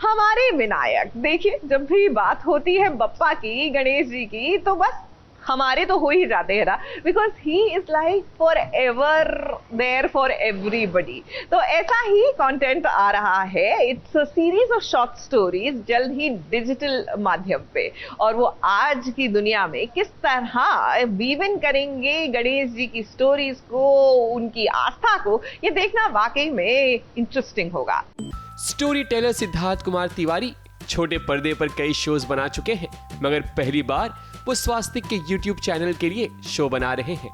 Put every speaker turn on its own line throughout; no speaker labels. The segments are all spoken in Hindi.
हमारे विनायक, देखिए जब भी बात होती है बप्पा की, गणेश जी की, तो बस हमारे तो हो ही जाते हैं ना, because he is like forever there for everybody. तो ऐसा ही कंटेंट आ रहा है, it's a series of short stories, जल्द ही डिजिटल माध्यम पे। और वो आज की दुनिया में किस तरह वीव इन करेंगे गणेश जी की स्टोरीज को, उनकी आस्था को, ये देखना वाकई में इंटरेस्टिंग होगा।
स्टोरी टेलर सिद्धार्थ कुमार तिवारी छोटे पर्दे पर कई शोज बना चुके हैं, मगर पहली बार वो स्वास्तिक के YouTube चैनल के लिए शो बना रहे हैं।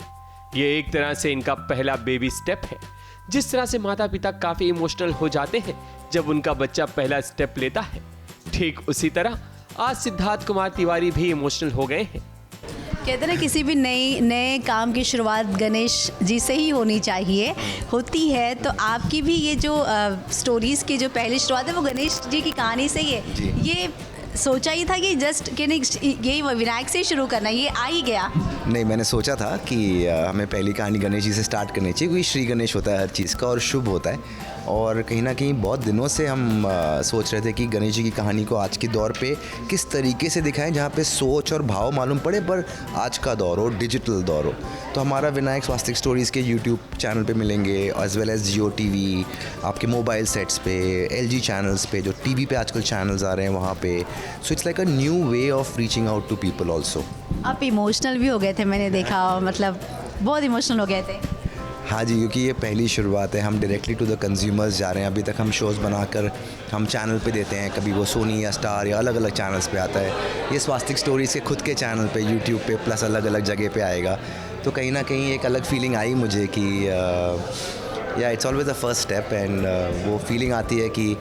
ये एक तरह से इनका पहला बेबी स्टेप है। जिस तरह से माता पिता काफी इमोशनल हो जाते हैं जब उनका बच्चा पहला स्टेप लेता है, ठीक उसी तरह आज सिद्धार्थ कुमार तिवारी भी इमोशनल हो गए हैं।
कहते हैं ना, किसी भी नए काम की शुरुआत गणेश जी से ही होनी चाहिए, होती है। तो आपकी भी ये जो स्टोरीज़ की जो पहली शुरुआत है वो गणेश जी की कहानी से ही है। ये सोचा ही था कि जस्ट कि नहीं ये विनायक से शुरू करना, ये आ ही गया?
नहीं, मैंने सोचा था कि हमें पहली कहानी गणेश जी से स्टार्ट करनी चाहिए, क्योंकि श्री गणेश होता है हर चीज़ का और शुभ होता है। और कहीं ना कहीं बहुत दिनों से हम सोच रहे थे कि गणेश जी की कहानी को आज के दौर पे किस तरीके से दिखाएं जहाँ पे सोच और भाव मालूम पड़े, पर आज का दौर हो, डिजिटल दौर हो। तो हमारा विनायक स्वास्तिक स्टोरीज़ के यूट्यूब चैनल पे मिलेंगे, एज वेल एज जियो टीवी, आपके मोबाइल सेट्स पे, LG चैनल्स पे, जो टीवी पे आजकल चैनल्स आ रहे हैं वहाँ पे। So it's like a new way of reaching out to people also.
आप इमोशनल भी हो गए थे, मैंने देखा, मतलब बहुत इमोशनल हो गए थे।
हाँ जी, क्योंकि ये पहली शुरुआत है, हम डायरेक्टली टू द कंज्यूमर्स जा रहे हैं। अभी तक हम शोज़ बनाकर हम चैनल पे देते हैं, कभी वो सोनी या स्टार या अलग अलग चैनल्स पे आता है। ये स्वास्तिक स्टोरीज़ के खुद के चैनल पे, यूट्यूब पे, प्लस अलग अलग जगह पे आएगा। तो कहीं ना कहीं एक अलग फीलिंग आई मुझे कि या it's always the first step, and वो फीलिंग आती है कि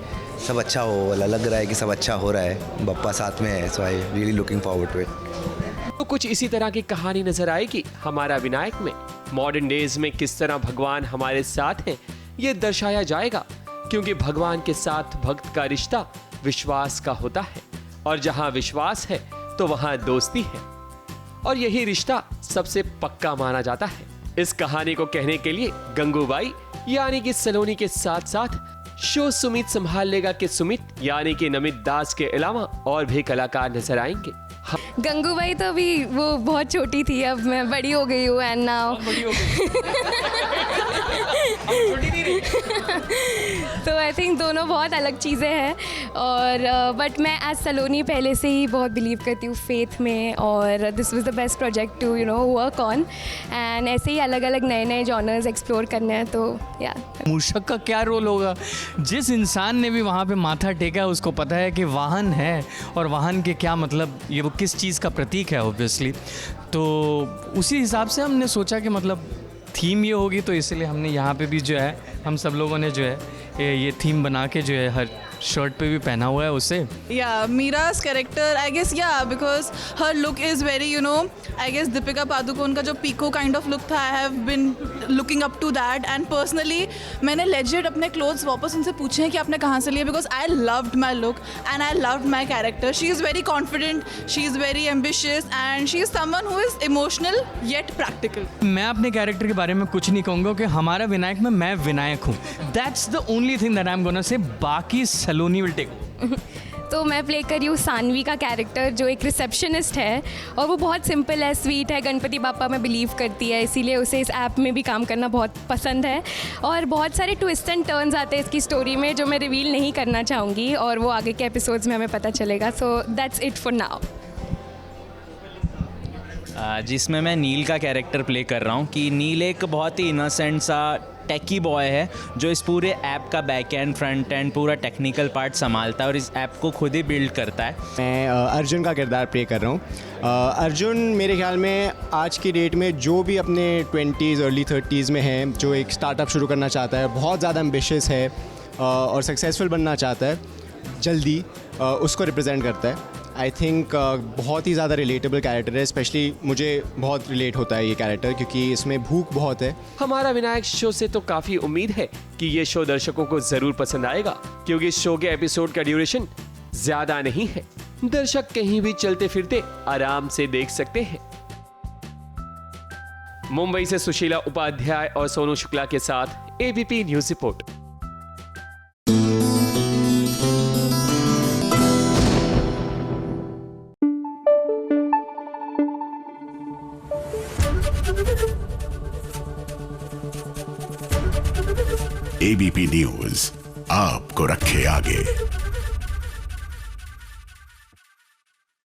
सब अच्छा हो, लग रहा है कि सब अच्छा हो रहा है, बप्पा साथ में है। So I really looking forward to it.
तो कुछ इसी तरह की कहानी नजर आएगी हमारा विनायक में। मॉडर्न डेज में किस तरह भगवान हमारे साथ हैं ये दर्शाया जाएगा, क्योंकि भगवान के साथ भक्त का रिश्ता विश्वास का होता है, और जहां विश्वास है तो वहां दोस्ती है, और यही रिश्ता सबसे पक्का माना जाता है। इस कहानी को कहने के लिए गंगूबाई यानी कि सलोनी के साथ साथ शो सुमित संभाल लेगा कि सुमित यानी कि नमित दास के अलावा और भी कलाकार नजर आएंगे।
गंगूबाई तो अभी वो बहुत छोटी थी, अब मैं बड़ी हो गई हूँ, एंड नाउ तो आई थिंक दोनों बहुत अलग चीज़ें हैं। और बट मैं एज सलोनी पहले से ही बहुत बिलीव करती हूँ फेथ में, और this was the best project to work on, and ऐसे ही अलग अलग नए जॉनर्स एक्सप्लोर करने हैं। तो या
मूषक का क्या रोल होगा? जिस इंसान ने भी वहाँ पे माथा टेका है उसको पता है कि वाहन है, और वाहन के क्या मतलब, ये वो किस चीज़ का प्रतीक है ऑब्वियसली। तो उसी हिसाब से हमने सोचा कि मतलब थीम ये होगी, तो इसलिए हमने यहाँ पे भी जो है हम सब लोगों ने जो है ये थीम बना के जो है हर शर्ट पे भी पहना हुआ है उसे।
Yeah, Mira's character, I guess, yeah, because her look is very, I guess Deepika Padukone का जो pico kind of look था, I have been looking up to that, and personally मैंने legit अपने clothes वापस उनसे पूछे हैं कि आपने कहाँ से लिए, because I loved my look and I loved my character. She is very confident, she is very ambitious, and she is someone who is emotional yet practical.
मैं अपने कैरेक्टर के बारे में कुछ नहीं कहूँगा कि हमारा विनायक में मैं विनायक हूँ। That's the only thing that I'm gonna say. बाकी सलोनी will take.
तो मैं प्ले करी हूँ सानवी का कैरेक्टर, जो एक रिसेप्शनिस्ट है, और वो बहुत सिंपल है, स्वीट है, गणपति बापा में बिलीव करती है, इसीलिए उसे इस ऐप में भी काम करना बहुत पसंद है। और बहुत सारे ट्विस्ट एंड टर्न्स आते हैं इसकी स्टोरी में जो मैं रिवील नहीं करना चाहूँगी, और वो आगे के एपिसोड्स में हमें पता चलेगा। So that's it for now.
जिसमें मैं नील का कैरेक्टर प्ले कर रहा हूँ कि नील एक बहुत ही इनोसेंट सा टेकी बॉय है जो इस पूरे ऐप का बैक एंड फ्रंट एंड पूरा टेक्निकल पार्ट संभालता है और इस ऐप को खुद ही बिल्ड करता है।
मैं अर्जुन का किरदार प्ले कर रहा हूँ। अर्जुन मेरे ख्याल में आज की डेट में जो भी अपने 20s अर्ली 30s में है, जो एक स्टार्टअप शुरू करना चाहता है, बहुत ज़्यादा एम्बिशियस है और सक्सेसफुल बनना चाहता है जल्दी, उसको रिप्रेजेंट करता है। आई थिंक बहुत ही ज़्यादा रिलेटेबल कैरेक्टर है, स्पेशली मुझे बहुत रिलेट होता है ये कैरेक्टर क्योंकि इसमें भूख बहुत है।
हमारा विनायक शो से तो काफी उम्मीद है कि ये शो दर्शकों को जरूर पसंद आएगा, क्योंकि इस शो के एपिसोड का ड्यूरेशन ज्यादा नहीं है। दर्शक कहीं भी चलते फिरते आराम से देख सकते हैं। मुंबई से सुशीला उपाध्याय और सोनू शुक्ला के साथ ABP news report.
ABP news आपको रखे आगे।